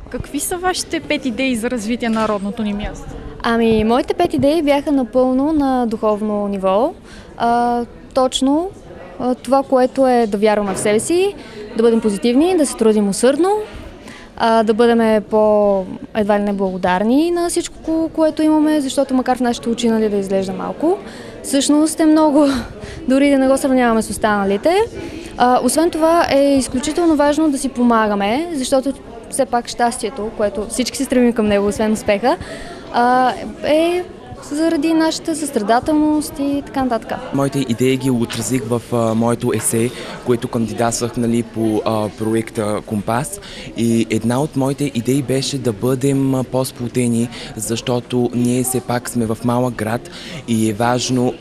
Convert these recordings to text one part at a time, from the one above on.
Какви са вашите 5 идеи за развитие на родното ни място? Моите 5 идеи бяха напълно на духовно ниво. Точно това, което е да вярваме в себе си, да бъдем позитивни, да се трудим усърдно, да бъдем едва ли не благодарни на всичко, което имаме, защото макар в нашите очи да изглежда малко, всъщност е много, дори да не го сравняваме с останалите. Освен това е изключително важно да си помагаме, защото все пак щастието, което всички се стремим към него, освен успеха, е заради нашата състрадателност и така нататък. Моите идеи ги отразих в моето есе, което кандидатствах по проекта Компас. И една от моите идеи беше да бъдем по-сплотени, защото ние все пак сме в малък град и е важно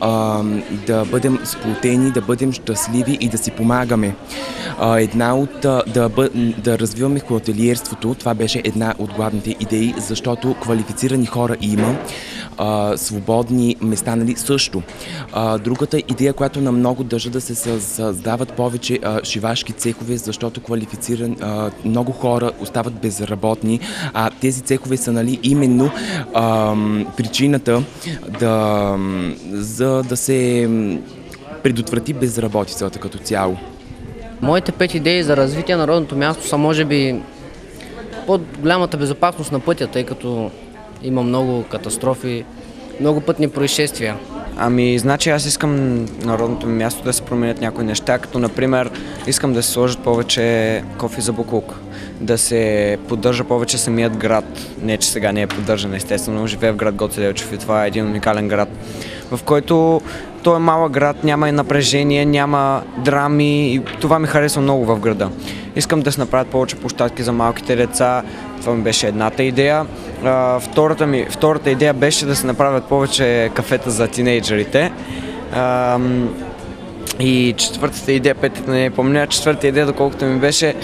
да бъдем сплотени, да бъдем щастливи и да си помагаме. Да развиваме хотелиерството, това беше една от главните идеи, защото квалифицирани хора има, свободни места също. Другата идея, която на много държа да се създават повече шивашки цехове, защото много хора остават безработни, а тези цехове са именно причината да се предотврати безработицата като цяло. Моите 5 идеи за развитие на родното място са може би по-голямата безопасност на пътя, тъй като има много катастрофи, много пътни происшествия. Значи аз искам на родното ми място да се променят някои неща, като например искам да се сложат повече кофи за боклук, да се поддържа повече самият град. Не, че сега не е поддържан, естествено, живея в град Гоце Делчев и това е един уникален град, в който той е малък град, няма и напрежение, няма драми и това ми харесва много в града. Искам да се направят повече площадки за малките деца, това ми беше едната идея. Втората идея беше да се направят повече кафета за тинейджерите. И четвъртата идея, петата не помня, четвъртата идея, доколкото ми беше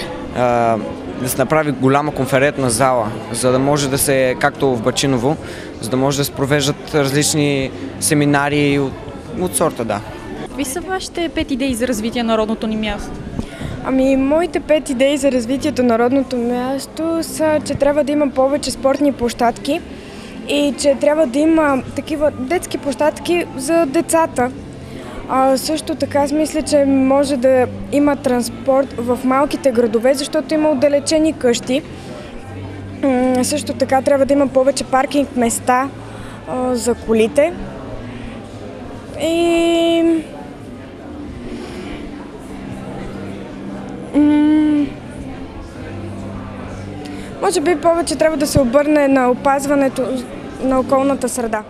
да се направи голяма конферентна зала, за да може да се, както в Бачиново, за да може да се провеждат различни семинари от сорта, да. Какви са вашите 5 идеи за развитие на родното ни място? Моите 5 идеи за развитието на родното място са, че трябва да има повече спортни площадки и че трябва да има такива детски площадки за децата. Също така аз мисля, че може да има транспорт в малките градове, защото има отдалечени къщи. Също така трябва да има повече паркинг места за колите. И може би повече трябва да се обърне на опазването на околната среда.